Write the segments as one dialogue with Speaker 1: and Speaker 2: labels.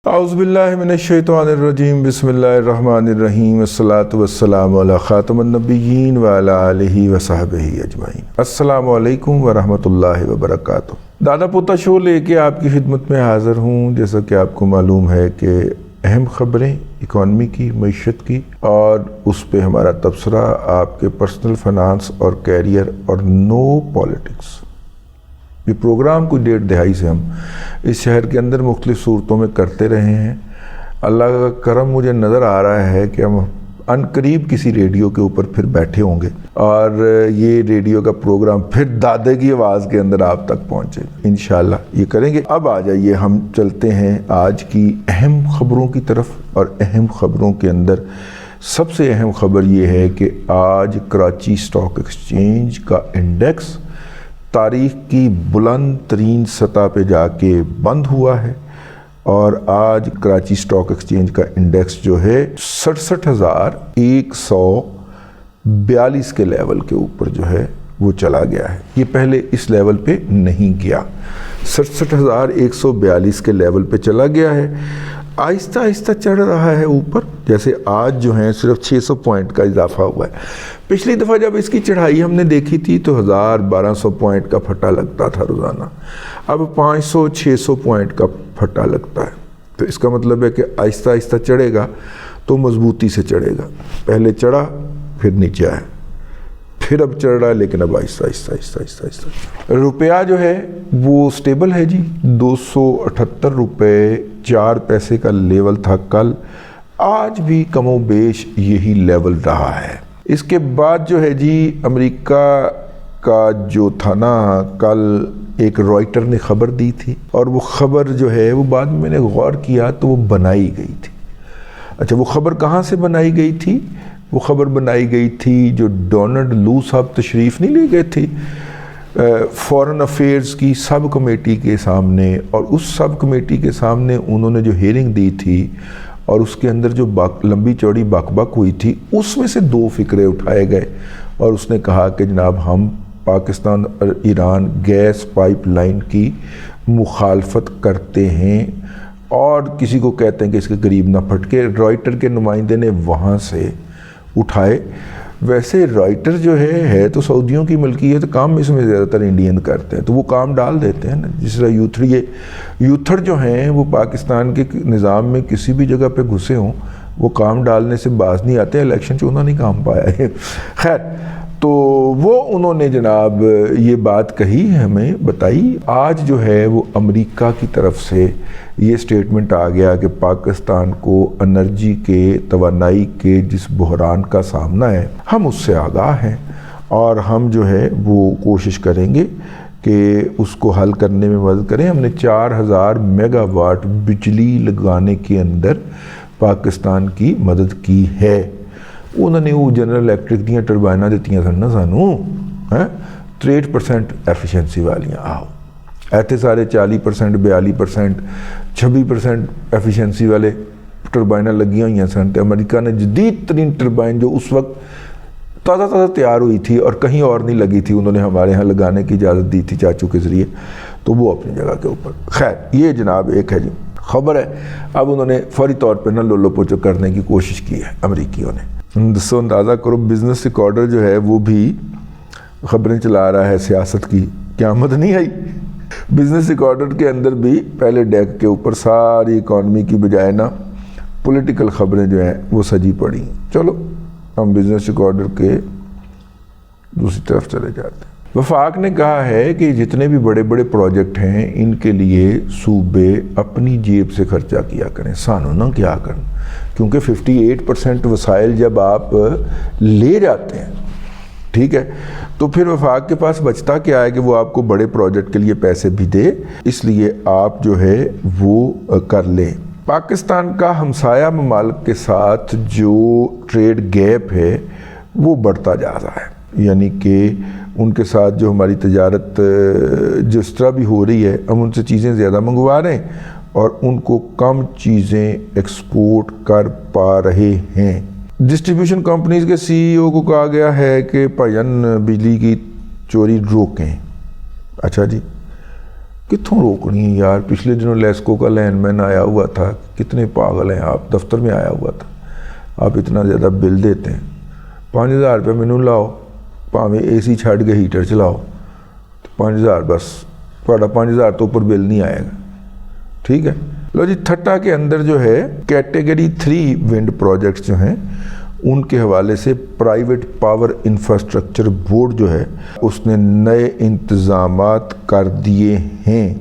Speaker 1: اعوذ باللہ من الشیطان الرجیم بسم اللہ الرحمن الرحیم والصلاة والسلام علی خاتم النبیین وعلی آلہ وصحبہ اجمعین۔ السلام علیکم ورحمۃ اللہ وبرکاتہ۔ دادا پوتا شو لے کے آپ کی خدمت میں حاضر ہوں۔ جیسا کہ آپ کو معلوم ہے کہ اہم خبریں اکانومی کی، معیشت کی، اور اس پہ ہمارا تبصرہ آپ کے پرسنل فنانس اور کیریئر اور نو پالیٹکس۔ یہ پروگرام کوئی 1.5 دہائی سے ہم اس شہر کے اندر مختلف صورتوں میں کرتے رہے ہیں۔ اللہ کا کرم مجھے نظر آ رہا ہے کہ ہم عنقریب کسی ریڈیو کے اوپر پھر بیٹھے ہوں گے اور یہ ریڈیو کا پروگرام پھر دادے کی آواز کے اندر آپ تک پہنچے، انشاءاللہ یہ کریں گے۔ اب آ جائیے ہم چلتے ہیں آج کی اہم خبروں کی طرف، اور اہم خبروں کے اندر سب سے اہم خبر یہ ہے کہ آج کراچی اسٹاک ایکسچینج کا انڈیکس تاریخ کی بلند ترین سطح پہ جا کے بند ہوا ہے، اور آج کراچی اسٹاک ایکسچینج کا انڈیکس جو ہے 67,142 کے لیول کے اوپر جو ہے وہ چلا گیا ہے۔ یہ پہلے اس لیول پہ نہیں گیا، 67,142 کے لیول پہ چلا گیا ہے۔ آہستہ آہستہ چڑھ رہا ہے اوپر، جیسے آج جو ہیں صرف 600 پوائنٹ کا اضافہ ہوا ہے۔ پچھلی دفعہ جب اس کی چڑھائی ہم نے دیکھی تھی تو 1200 پوائنٹ کا پھٹا لگتا تھا روزانہ، اب 500-600 پوائنٹ کا پھٹا لگتا ہے۔ تو اس کا مطلب ہے کہ آہستہ آہستہ چڑھے گا تو مضبوطی سے چڑھے گا۔ پہلے چڑھا پھر نیچے آیا، پھر اب چڑھ رہا ہے، لیکن اب آہستہ آہستہ آہستہ آہستہ آہستہ۔ روپیہ جو ہے وہ سٹیبل ہے جی، 278 روپے 4 پیسے کا لیول تھا کل، آج بھی کم و بیش یہی لیول رہا ہے۔ اس کے بعد جو ہے جی امریکہ کا جو تھا نا، کل ایک رائٹر نے خبر دی تھی، اور وہ خبر جو ہے وہ بعد میں نے غور کیا تو وہ بنائی گئی تھی۔ اچھا، وہ خبر کہاں سے بنائی گئی تھی؟ وہ خبر بنائی گئی تھی جو ڈونلڈ لو صاحب تشریف نہیں لے گئے تھے فورن افیئرز کی سب کمیٹی کے سامنے، اور اس سب کمیٹی کے سامنے انہوں نے جو ہیئرنگ دی تھی اور اس کے اندر جو لمبی چوڑی بک ہوئی تھی، اس میں سے 2 فکرے اٹھائے گئے، اور اس نے کہا کہ جناب ہم پاکستان اور ایران گیس پائپ لائن کی مخالفت کرتے ہیں، اور کسی کو کہتے ہیں کہ اس کے قریب نہ پھٹکے۔ رائٹر کے نمائندے نے وہاں سے اٹھائے۔ ویسے رائٹر جو ہے تو سعودیوں کی ملکیت، کام اس میں زیادہ تر انڈین کرتے ہیں، تو وہ کام ڈال دیتے ہیں نا۔ جس طرح یوتھر جو ہیں وہ پاکستان کے نظام میں کسی بھی جگہ پہ گھسے ہوں، وہ کام ڈالنے سے باز نہیں آتے، الیکشن سے انہوں نے کام پایا ہے۔ خیر، تو وہ انہوں نے جناب یہ بات کہی، ہمیں بتائی۔ آج جو ہے وہ امریکہ کی طرف سے یہ سٹیٹمنٹ آ گیا کہ پاکستان کو انرجی کے، توانائی کے جس بحران کا سامنا ہے، ہم اس سے آگاہ ہیں، اور ہم جو ہے وہ کوشش کریں گے کہ اس کو حل کرنے میں مدد کریں۔ ہم نے 4000 میگا واٹ بجلی لگانے کے اندر پاکستان کی مدد کی ہے۔ انہوں نے وہ جنرل الیکٹرک دیا ٹربائناں دیتی ہیں سن سانوں 63% ایفیشنسی والیاں، آؤ ایتھے سارے 40%، 42%، 26% ایفیشنسی والے ٹربائناں لگیاں ہوئی ہیں سن۔ تو امریکہ نے جدید ترین ٹربائن جو اس وقت تازہ تیار ہوئی تھی اور کہیں اور نہیں لگی تھی، انہوں نے ہمارے ہاں لگانے کی اجازت دی تھی چاچو کے ذریعے، تو وہ اپنی جگہ کے اوپر۔ خیر، یہ جناب ایک ہے جی خبر ہے۔ اب انہوں نے فوری طور پہ لولو پوچو کرنے کی کوشش کی ہے امریکیوں نے۔ دوستوں اندازہ کرو، بزنس ریکارڈر جو ہے وہ بھی خبریں چلا رہا ہے سیاست کی، قیامت نہیں آئی۔ بزنس ریکارڈر کے اندر بھی پہلے ڈیک کے اوپر ساری اکانومی کی بجائے نا پولیٹیکل خبریں جو ہیں وہ سجی پڑی ہیں۔ چلو ہم بزنس ریکارڈر کے دوسری طرف چلے جاتے ہیں۔ وفاق نے کہا ہے کہ جتنے بھی بڑے بڑے پروجیکٹ ہیں ان کے لیے صوبے اپنی جیب سے خرچہ کیا کریں، سانوں نہ کیا کریں، کیونکہ 58% وسائل جب آپ لے جاتے ہیں، ٹھیک ہے، تو پھر وفاق کے پاس بچتا کیا ہے کہ وہ آپ کو بڑے پروجیکٹ کے لیے پیسے بھی دے، اس لیے آپ جو ہے وہ کر لیں۔ پاکستان کا ہمسایہ ممالک کے ساتھ جو ٹریڈ گیپ ہے وہ بڑھتا جا رہا ہے، یعنی کہ ان کے ساتھ جو ہماری تجارت جس طرح بھی ہو رہی ہے، ہم ان سے چیزیں زیادہ منگوا رہے ہیں اور ان کو کم چیزیں ایکسپورٹ کر پا رہے ہیں۔ ڈسٹریبیوشن کمپنیز کے CEO کو کہا گیا ہے کہ بھائیان بجلی کی چوری روکیں۔ اچھا جی، کتوں روکنی ہے یار. پچھلے دنوں لیسکو کا لین مین آیا ہوا تھا, کتنے پاگل ہیں آپ, دفتر میں آیا ہوا تھا, آپ اتنا زیادہ بل دیتے ہیں, 5000 روپے مینوں لاؤ, پاویں اے سی چھڈ کے ہیٹر چلاؤ, 5000 بس, تھوڑا 5000 تو اوپر بل نہیں آئے گا. ٹھیک ہے. لو جی, تھٹا کے اندر جو ہے کیٹیگری 3 ونڈ پروجیکٹس جو ہیں ان کے حوالے سے پرائیویٹ پاور انفراسٹرکچر بورڈ جو ہے اس نے نئے انتظامات کر دیے ہیں.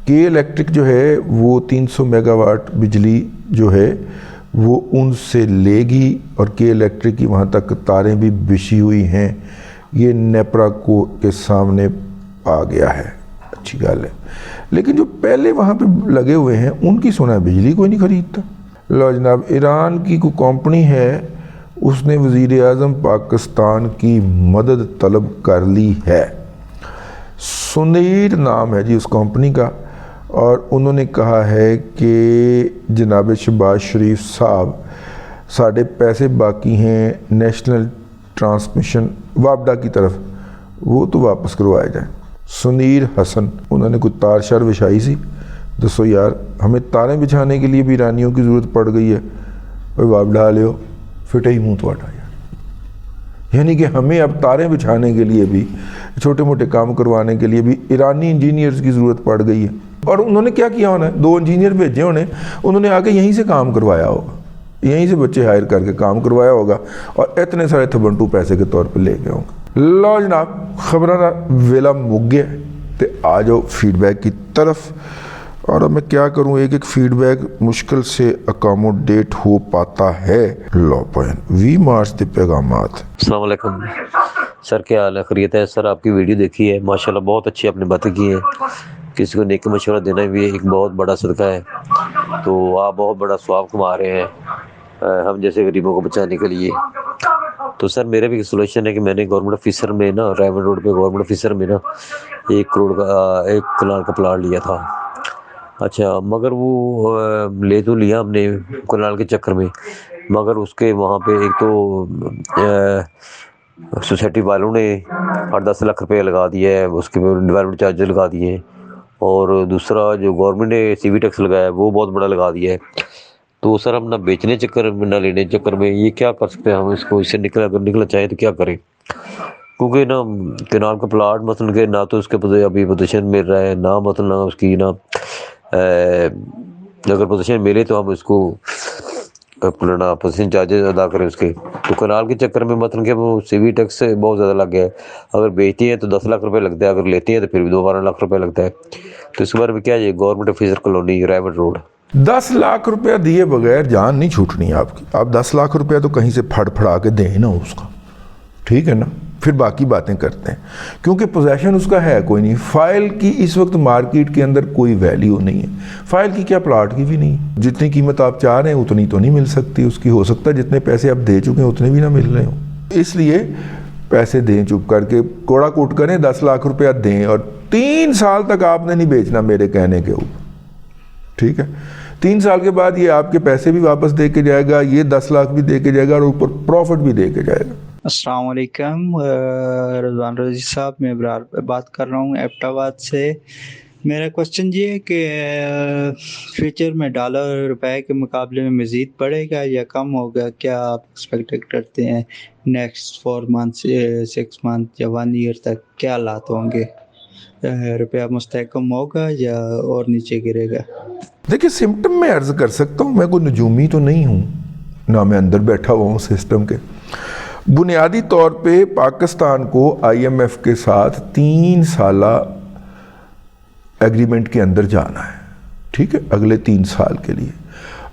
Speaker 1: کے الیکٹرک جو ہے وہ 300 میگا واٹ بجلی جو ہے وہ ان سے لے گی, اور کے الیکٹرک کی وہاں تک تاریں بھی بچھی ہوئی ہیں. یہ نیپرا کو کے سامنے آ گیا ہے, اچھی گل ہے. لیکن جو پہلے وہاں پہ لگے ہوئے ہیں ان کی سنا ہے بجلی کوئی نہیں خریدتا. لو جناب, ایران کی کوئی کمپنی ہے, اس نے وزیر اعظم پاکستان کی مدد طلب کر لی ہے. سنیر نام ہے جی اس کمپنی کا, اور انہوں نے کہا ہے کہ جناب شہباز شریف صاحب ساڑھے پیسے باقی ہیں نیشنل ٹرانسمیشن وابڈا کی طرف, وہ تو واپس کروائے جائیں. سنیر حسن, انہوں نے کوئی تار شار بچھائی سی, دسو یار ہمیں تاریں بچھانے کے لیے بھی ایرانیوں کی ضرورت پڑ گئی ہے, کوئی وابڈا لے ہو فٹے ہی منہ تواڈا یار. یعنی کہ ہمیں اب تاریں بچھانے کے لیے بھی, چھوٹے موٹے کام کروانے کے لیے بھی ایرانی انجینئرز کی ضرورت پڑ گئی ہے. اور انہوں نے کیا کیا ہونا ہے, 2 انجینئر بھیجے ہونے, انہوں نے آ کے یہیں سے کام کروایا ہوگا, یہیں سے بچے ہائر کر کے کام کروایا ہوگا, اور اتنے سارے تھبنٹو پیسے کے طور پہ لے گئے ہوں گے. لو جناب, خبراں دا ویلا مک گیا تے آ جاؤ فیڈ بیک کی طرف. اور اب میں کیا کروں, ایک فیڈ بیک مشکل سے اکاموڈیٹ ہو پاتا ہے. لو پوائن وی مارچ دے پیغامات.
Speaker 2: السلام علیکم سر, کیا حال ہے, خیریت ہے سر؟ آپ کی ویڈیو دیکھی ہے, ماشاءاللہ بہت اچھی آپ نے باتیں کی ہیں. کسی کو نیک مشورہ دینا بھی ایک بہت بڑا صدقہ ہے, تو آپ بہت بڑا ثواب کما رہے ہیں ہم جیسے غریبوں کو بچانے کے لیے. تو سر میرا بھی سولوشن ہے کہ میں نے گورنمنٹ آفیسر میں نا, ریون روڈ پہ گورنمنٹ آفیسر میں نا 1 کروڑ کا 1 کنال کا پلاٹ لیا تھا. اچھا, مگر وہ لے تو لیا ہم نے کنال کے چکر میں, مگر اس کے وہاں پہ ایک تو سوسائٹی والوں نے 8-10 لاکھ روپے لگا دیے ہے, اس کے ڈیولپمنٹ چارجز لگا دیے, اور دوسرا جو گورنمنٹ نے سی وی ٹیکس لگایا ہے وہ بہت بڑا لگا دیا ہے. تو سر ہم نہ بیچنے چکر میں نہ لینے چکر میں یہ کیا کر سکتے ہیں ہم, اس کو اس سے نکلنا چاہیں تو کیا کریں؟ کیونکہ نا کنال کا پلاٹ مثلا کہ نہ تو اس کے ابھی پوزیشن مل رہا ہے, نہ مثلا نہ اس کی نا اگر پوزیشن ملے تو ہم اس کو اپنا پوزیشن چارجز ادا کریں اس کے. تو کنال کے چکر میں مطلب کہ وہ سی وی ٹیکس سے بہت زیادہ لگ گیا ہے. اگر بیچتی ہیں تو 10 لاکھ روپے لگتا ہے, اگر لیتی ہیں تو پھر بھی 12 لاکھ روپے لگتا ہے. تو اس بارے میں کیا, یہ گورنمنٹ آفیسر کالونی ریون روڈ.
Speaker 1: 10 لاکھ روپیہ دیے بغیر جان نہیں چھوٹنی آپ کی. آپ 10 لاکھ روپیہ تو کہیں سے پھڑا کے دیں نا اس کا, ٹھیک ہے نا, پھر باقی باتیں کرتے ہیں. کیونکہ پوزیشن اس کا ہے کوئی نہیں. فائل کی اس وقت مارکیٹ کے اندر کوئی ویلیو نہیں ہے, فائل کی کیا پلاٹ کی بھی نہیں. جتنی قیمت آپ چاہ رہے ہیں اتنی تو نہیں مل سکتی اس کی. ہو سکتا ہے جتنے پیسے آپ دے چکے ہیں اتنے بھی نہ مل رہے ہوں. اس لیے پیسے دیں, چپ کر کے کوڑا کوٹ کریں, 10 لاکھ روپیہ دیں, اور 3 سال تک آپ نے نہیں بیچنا میرے کہنے کے اوپر, ٹھیک ہے. 3 سال کے بعد یہ آپ کے پیسے بھی واپس دے کے جائے گا, یہ 10 لاکھ بھی دے کے جائے گا, اور اوپر پروفٹ بھی دے کے جائے گا.
Speaker 3: السلام علیکم, رضوان رضی صاحب, میں ابرار بات کر رہا ہوں ایبٹ آباد سے. میرا کوشچن یہ ہے کہ فیوچر میں ڈالر روپے کے مقابلے میں مزید بڑھے گا یا کم ہوگا؟ کیا آپ ایکسپیکٹ کرتے ہیں نیکسٹ 4 منتھ 6 منتھ یا 1 ایئر تک کیا حالات ہوں گے؟ روپیہ مستحکم ہوگا یا اور نیچے گرے گا؟
Speaker 1: دیکھیں, سمٹم میں عرض کر سکتا ہوں, میں کوئی نجومی تو نہیں ہوں, نہ میں اندر بیٹھا ہوا ہوں سسٹم کے. بنیادی طور پہ پاکستان کو آئی ایم ایف کے ساتھ 3 سالہ ایگریمنٹ کے اندر جانا ہے, ٹھیک ہے, اگلے 3 سال کے لیے.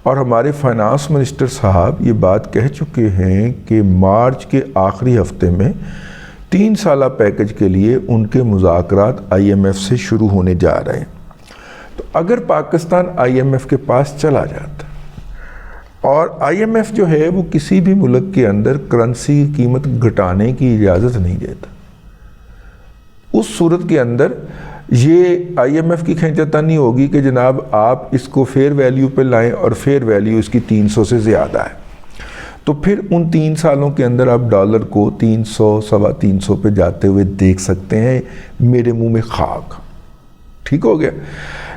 Speaker 1: اور ہمارے فائنانس منسٹر صاحب یہ بات کہہ چکے ہیں کہ مارچ کے آخری ہفتے میں 3 سالہ پیکج کے لیے ان کے مذاکرات آئی ایم ایف سے شروع ہونے جا رہے ہیں. تو اگر پاکستان آئی ایم ایف کے پاس چلا جاتا, اور آئی ایم ایف جو ہے وہ کسی بھی ملک کے اندر کرنسی کی قیمت گھٹانے کی اجازت نہیں دیتا, اس صورت کے اندر یہ آئی ایم ایف کی کھینچتانی ہوگی کہ جناب آپ اس کو فیئر ویلیو پہ لائیں, اور فیئر ویلیو اس کی 300 سے زیادہ ہے. تو پھر ان 3 سالوں کے اندر آپ ڈالر کو 300 350 پہ جاتے ہوئے دیکھ سکتے ہیں, میرے منہ میں خاک, ٹھیک ہو گیا.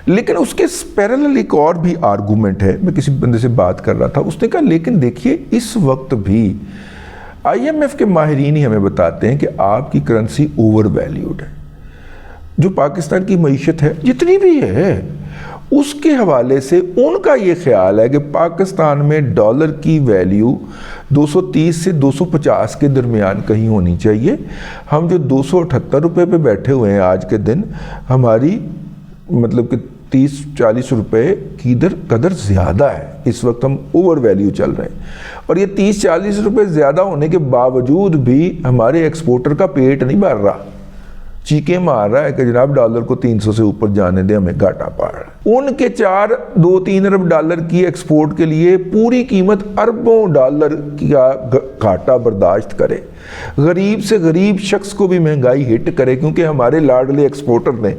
Speaker 1: لیکن اس کے پیرالل ایک اور بھی آرگومنٹ ہے. میں کسی بندے سے بات کر رہا تھا, اس نے کہا لیکن دیکھیے اس وقت بھی آئی ایم ایف کے ماہرین ہی ہمیں بتاتے ہیں کہ آپ کی کرنسی اوور ویلیوڈ ہے. جو پاکستان کی معیشت ہے جتنی بھی ہے اس کے حوالے سے ان کا یہ خیال ہے کہ پاکستان میں ڈالر کی ویلیو 230 سے 250 کے درمیان کہیں ہونی چاہیے. ہم جو 278 روپے پہ بیٹھے ہوئے ہیں آج کے دن, ہماری مطلب کہ 30-40 روپے کی قدر زیادہ ہے. اس وقت ہم اوور ویلیو چل رہے ہیں, اور یہ 30-40 روپے زیادہ ہونے کے باوجود بھی ہمارے ایکسپورٹر کا پیٹ نہیں بھر رہا, چیخیں مار رہا ہے کہ جناب ڈالر کو 300 سے اوپر جانے دیں, ہمیں گھاٹا پڑ رہا ہے. ان کے 2-3 ارب ڈالر کی ایکسپورٹ کے لیے پوری قیمت اربوں ڈالر کا گھاٹا برداشت کرے. غریب سے غریب شخص کو بھی مہنگائی ہٹ کرے, کیونکہ ہمارے لاڈلے ایکسپورٹر نے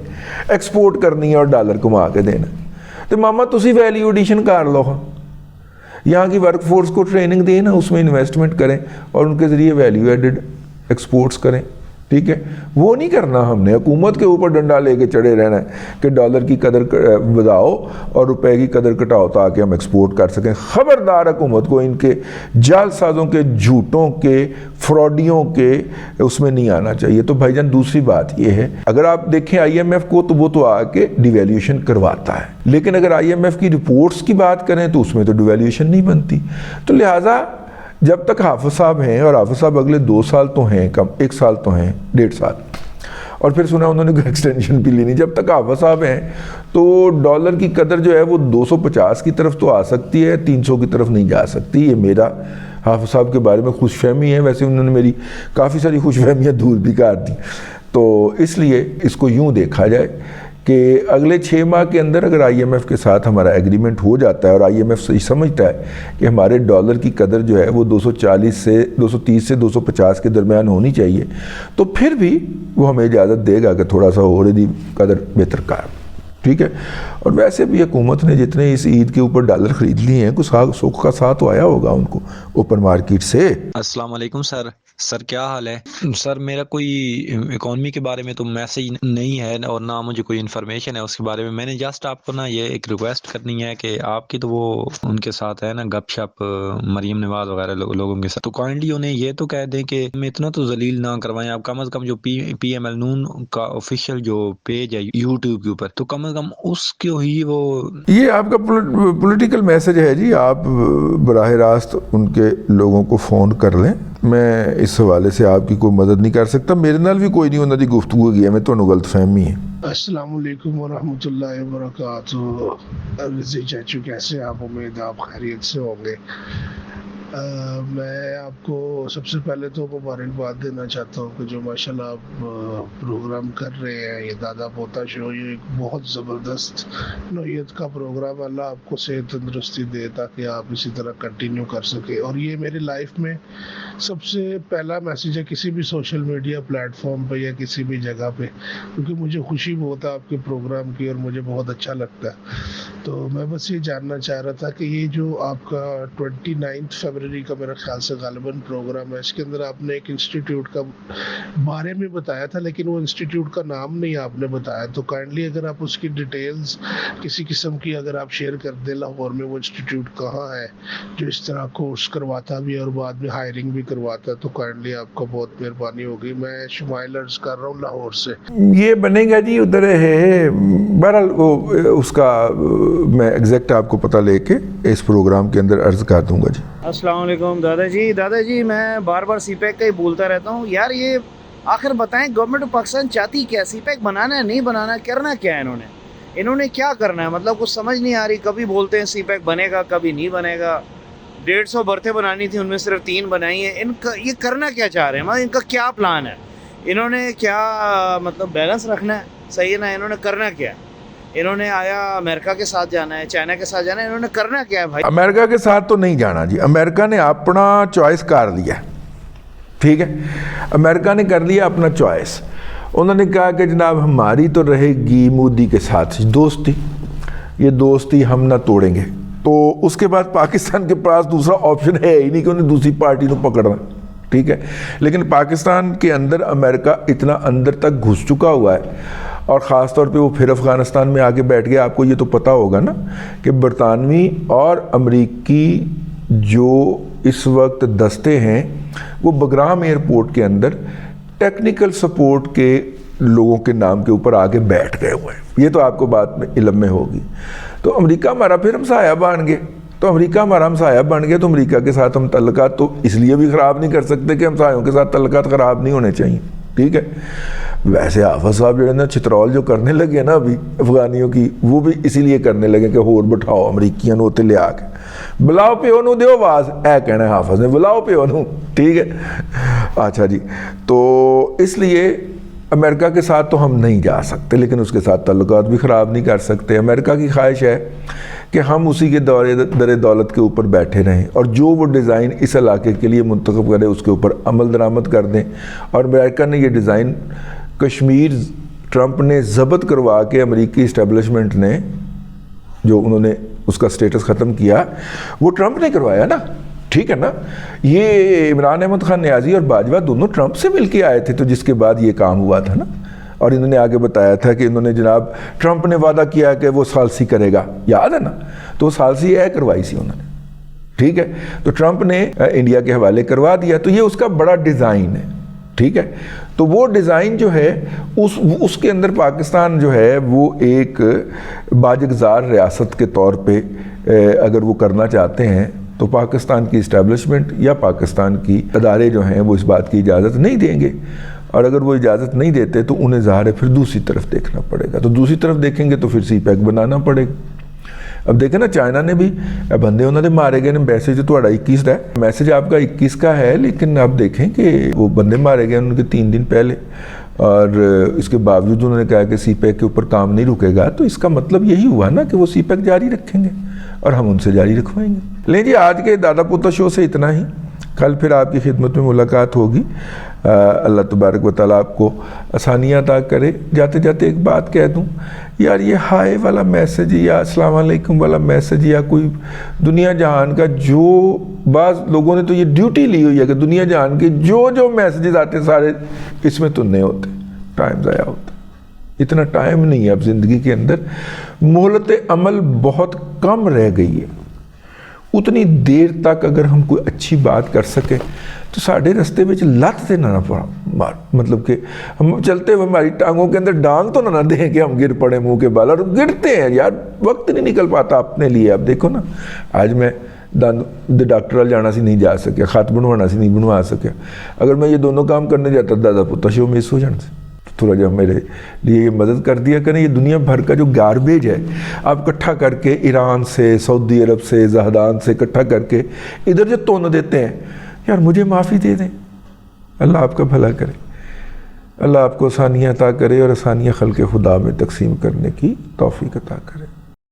Speaker 1: ایکسپورٹ کرنی ہے اور ڈالر کما کے دینا. تو ماما تسی ویلیو ایڈیشن کر لو, یہاں کی ورک فورس کو ٹریننگ دیں نا, اس میں انویسٹمنٹ کریں اور ان کے ذریعے ویلیو ایڈڈ ایکسپورٹس کریں. ٹھیک ہے, وہ نہیں کرنا ہم نے. حکومت کے اوپر ڈنڈا لے کے چڑھے رہنا ہے کہ ڈالر کی قدر بڑھاؤ اور روپے کی قدر گھٹاؤ تاکہ ہم ایکسپورٹ کر سکیں. خبردار حکومت کو ان کے جعل سازوں کے, جھوٹوں کے, فراڈیوں کے اس میں نہیں آنا چاہیے. تو بھائی جان دوسری بات یہ ہے, اگر آپ دیکھیں آئی ایم ایف کو تو وہ تو آ کے ڈیویلیویشن کرواتا ہے, لیکن اگر آئی ایم ایف کی رپورٹس کی بات کریں تو اس میں تو ڈیویلیویشن نہیں بنتی. تو لہٰذا جب تک حافظ صاحب ہیں, اور حافظ صاحب اگلے 2 سال تو ہیں, کم 1 سال تو ہیں, 1.5 سال, اور پھر سنا انہوں نے ایکسٹینشن بھی لینی, جب تک حافظ صاحب ہیں تو ڈالر کی قدر جو ہے وہ 250 کی طرف تو آ سکتی ہے, 300 کی طرف نہیں جا سکتی. یہ میرا حافظ صاحب کے بارے میں خوش فہمی ہے. ویسے انہوں نے میری کافی ساری خوش فہمیاں دور بھی کر دی. تو اس لیے اس کو یوں دیکھا جائے کہ اگلے 6 ماہ کے اندر اگر آئی ایم ایف کے ساتھ ہمارا ایگریمنٹ ہو جاتا ہے, اور آئی ایم ایف صحیح سمجھتا ہے کہ ہمارے ڈالر کی قدر جو ہے وہ 230 سے 250 کے درمیان ہونی چاہیے, تو پھر بھی وہ ہمیں اجازت دے گا کہ تھوڑا سا اور دی قدر بہتر کار. ٹھیک ہے, اور ویسے بھی حکومت نے جتنے اس عید کے اوپر ڈالر خرید لیے ہیں, کچھ سوکھ کا ساتھ تو آیا ہوگا ان کو اوپن مارکیٹ سے.
Speaker 4: السلام علیکم سر کیا حال ہے سر؟ میرا کوئی اکانومی کے بارے میں تو میسیج نہیں ہے اور نہ مجھے کوئی انفارمیشن ہے اس کے بارے میں. میں نے جسٹ آپ کو نا یہ ایک ریکویسٹ کرنی ہے کہ آپ کی تو وہ ان کے ساتھ ہے نا گپ شپ, مریم نواز وغیرہ لوگوں کے ساتھ, تو کائنڈلی انہیں یہ تو کہہ دیں کہ ہمیں اتنا تو ذلیل نہ کروائیں. آپ کم از کم جو پی ایم ایل نون کا آفیشیل جو پیج ہے یوٹیوب کے اوپر, تو کم از کم اس کو ہی وہ,
Speaker 1: یہ آپ کا پولیٹیکل میسج ہے جی, آپ براہ راست ان کے لوگوں کو فون کر لیں. میں اس حوالے سے آپ کی کوئی مدد نہیں کر سکتا. میرے نال بھی کوئی نہیں انہوں نے گفتگو کی ہے, میں تو غلط فہمی ہے.
Speaker 5: السلام علیکم ورحمۃ اللہ وبرکاتہ. رضی چاچو کیسے آپ؟ امید آپ خیریت سے ہوں گے. میں آپ کو سب سے پہلے تو مبارکباد دینا چاہتا ہوں کہ جو ماشاءاللہ آپ پروگرام کر رہے ہیں, یہ دادا پوتا شو, یہ ایک بہت زبردست نوعیت کا پروگرام. اللہ آپ کو صحت تندرستی دے تاکہ آپ اسی طرح کنٹینیو کر سکیں. اور یہ میری لائف میں سب سے پہلا میسیج ہے کسی بھی سوشل میڈیا پلیٹ فارم پہ یا کسی بھی جگہ پہ, کیونکہ مجھے خوشی بہت ہے آپ کے پروگرام کی اور مجھے بہت اچھا لگتا ہے. تو میں بس یہ جاننا چاہ رہا تھا کہ یہ جو آپ کا 29 فروری کا میرا خیال سے غالباً پروگرام ہے, اس کے اندر آپ نے ایک انسٹیٹیوٹ کا بارے میں بتایا تھا, لیکن وہ انسٹیٹیوٹ کا نام نہیں آپ نے بتایا. تو کائنڈلی اگر آپ اس کی ڈیٹیلز کسی قسم کی اگر آپ شیئر کر دیں, لاہور میں وہ انسٹیٹیوٹ کہاں ہے جو اس طرح کورس کرواتا بھی ہے اور بعد میں ہائرنگ بھی کرواتا ہے, تو کائنڈلی آپ کا بہت مہربانی ہوگی. میں شمائل عرض کر رہا ہوں لاہور سے.
Speaker 1: یہ بنے گا جی ادھر ہے. بہرحال وہ اس کا میں ایگزیکٹ آپ کو پتہ لے کے اس پروگرام کے اندر عرض کر دوں گا جی.
Speaker 6: السلام علیکم دادا جی میں بار بار سی پیک کا ہی بولتا رہتا ہوں یار. یہ آخر بتائیں گورنمنٹ آف پاکستان چاہتی کیا؟ سی پیک بنانا ہے, نہیں بنانا, کرنا کیا ہے انہوں نے کیا کرنا ہے؟ مطلب کچھ سمجھ نہیں آ رہی. کبھی بولتے ہیں سی پیک بنے گا, کبھی نہیں بنے گا. 150 برتھیں بنانی تھی, ان میں صرف 3 بنائی ہیں. یہ کرنا کیا چاہ رہے ہیں؟ مطلب ان کا کیا پلان ہے؟ انہوں نے کیا مطلب بیلنس رکھنا ہے؟ صحیح ہے نا. انہوں نے کرنا کیا ہے؟ انہوں نے آیا امریکہ کے ساتھ جانا ہے, چائنا کے ساتھ جانا ہے, انہوں نے کرنا کیا ہے بھائی؟
Speaker 1: امریکہ کے ساتھ تو نہیں جانا جی. امریکہ نے اپنا چوائس کر لیا. ٹھیک ہے, امریکہ نے کر لیا اپنا چوائس. انہوں نے کہا کہ جناب ہماری تو رہے گی مودی کے ساتھ دوستی, یہ دوستی ہم نہ توڑیں گے. تو اس کے بعد پاکستان کے پاس دوسرا آپشن ہے ہی نہیں کہ انہیں دوسری پارٹی کو پکڑنا. ٹھیک ہے, لیکن پاکستان کے اندر امریکہ اتنا اندر تک گھس چکا ہوا ہے اور خاص طور پہ وہ پھر افغانستان میں آ کے بیٹھ گیا. آپ کو یہ تو پتہ ہوگا نا کہ برطانوی اور امریکی جو اس وقت دستے ہیں وہ بگرام ایئرپورٹ کے اندر ٹیکنیکل سپورٹ کے لوگوں کے نام کے اوپر آ کے بیٹھ گئے ہوئے ہیں. یہ تو آپ کو بات میں علم میں ہوگی. تو امریکہ ہمارا پھر ہمسایہ بن گئے. تو امریکہ ہمارا ہمسایہ بن گیا تو امریکہ کے ساتھ ہم تعلقات تو اس لیے بھی خراب نہیں کر سکتے کہ ہمسایوں کے ساتھ تعلقات خراب نہیں ہونے چاہیے. ٹھیک ہے. ویسے حافظ صاحب جو ہے نا چترول جو کرنے لگے نا ابھی افغانیوں کی, وہ بھی اسی لیے کرنے لگے کہ ہور بٹھاؤ امریکیاں ہوتے لے آ کے بلاؤ پیو نو دیو آواز, اے کہنا ہے حافظ نے, بلاؤ پیو نو. ٹھیک ہے. اچھا جی, تو اس لیے امریکہ کے ساتھ تو ہم نہیں جا سکتے, لیکن اس کے ساتھ تعلقات بھی خراب نہیں کر سکتے. امریکہ کی خواہش ہے کہ ہم اسی کے در دولت کے اوپر بیٹھے رہیں اور جو وہ ڈیزائن اس علاقے کے لیے منتخب کرے اس کے اوپر عمل درآمد کر دیں. اور امریکہ نے یہ ڈیزائن کشمیر ٹرمپ نے ضبط کروا کے امریکی اسٹیبلشمنٹ نے جو انہوں نے اس کا سٹیٹس ختم کیا وہ ٹرمپ نے کروایا نا. ٹھیک ہے نا. یہ عمران احمد خان نیازی اور باجوہ دونوں ٹرمپ سے مل کے آئے تھے, تو جس کے بعد یہ کام ہوا تھا نا. اور انہوں نے آگے بتایا تھا کہ انہوں نے جناب ٹرمپ نے وعدہ کیا کہ وہ ثالثی کرے گا, یاد ہے نا. تو وہ ثالثی کروائی سی انہوں نے. ٹھیک ہے. تو ٹرمپ نے انڈیا کے حوالے کروا دیا. تو یہ اس کا بڑا ڈیزائن ہے. ٹھیک ہے. تو وہ ڈیزائن جو ہے اس کے اندر پاکستان جو ہے وہ ایک باجگزار ریاست کے طور پہ اگر وہ کرنا چاہتے ہیں تو پاکستان کی اسٹیبلشمنٹ یا پاکستان کی ادارے جو ہیں وہ اس بات کی اجازت نہیں دیں گے. اور اگر وہ اجازت نہیں دیتے تو انہیں ظاہر ہے پھر دوسری طرف دیکھنا پڑے گا. تو دوسری طرف دیکھیں گے تو پھر سی پیک بنانا پڑے گا. اب دیکھیں نا چائنا نے بھی بندے انہوں نے مارے گئے. میسج تو 21 ہے, میسج آپ کا 21 کا ہے, لیکن آپ دیکھیں کہ وہ بندے مارے گئے ان کے 3 دن پہلے, اور اس کے باوجود انہوں نے کہا کہ سی پیک کے اوپر کام نہیں رکے گا. تو اس کا مطلب یہی ہوا نا کہ وہ سی پیک جاری رکھیں گے اور ہم ان سے جاری رکھوائیں گے. لیں جی, آج کے دادا پوتا شو سے اتنا ہی. کل پھر آپ کی خدمت میں ملاقات ہوگی. اللہ تبارک و تعالیٰ آپ کو آسانیاں عطا کرے. جاتے جاتے ایک بات کہہ دوں یار, یہ ہائے والا میسج یا السلام علیکم والا میسج یا کوئی دنیا جہان کا, جو بعض لوگوں نے تو یہ ڈیوٹی لی ہوئی ہے کہ دنیا جہان کے جو میسیجز آتے سارے اس میں تو نہیں ہوتے, ٹائم ضائع ہوتا. اتنا ٹائم نہیں ہے اب زندگی کے اندر. مہلت عمل بہت کم رہ گئی ہے. اتنی دیر تک اگر ہم کوئی اچھی بات کر سکیں تو ساڑھے رستے میں لت سے نہ مار, مطلب کہ ہم چلتے ہوئے ہماری ٹانگوں کے اندر ڈانگ تو نہ دیں کہ ہم گر پڑے منہ کے بال, اور گرتے ہیں یار, وقت نہیں نکل پاتا اپنے لیے. اب دیکھو نا, آج میں ڈاکٹر وال جانا سی نہیں جا سکیا, خط بنوانا سی نہیں بنوا سکیا. اگر میں یہ دونوں کام کرنے جاتا دادا پوتا شو مس ہو جانا سے. تھوڑا جب میرے لیے یہ مدد کر دیا کریں. یہ دنیا بھر کا جو گاربیج ہے آپ اکٹھا کر کے ایران سے, سعودی عرب سے, زہدان سے اکٹھا کر کے ادھر جو تون دیتے ہیں, یار مجھے معافی دے دیں. اللہ آپ کا بھلا کرے, اللہ آپ کو آسانیاں عطا کرے اور آسانیاں خلق خدا میں تقسیم کرنے کی توفیق عطا کرے.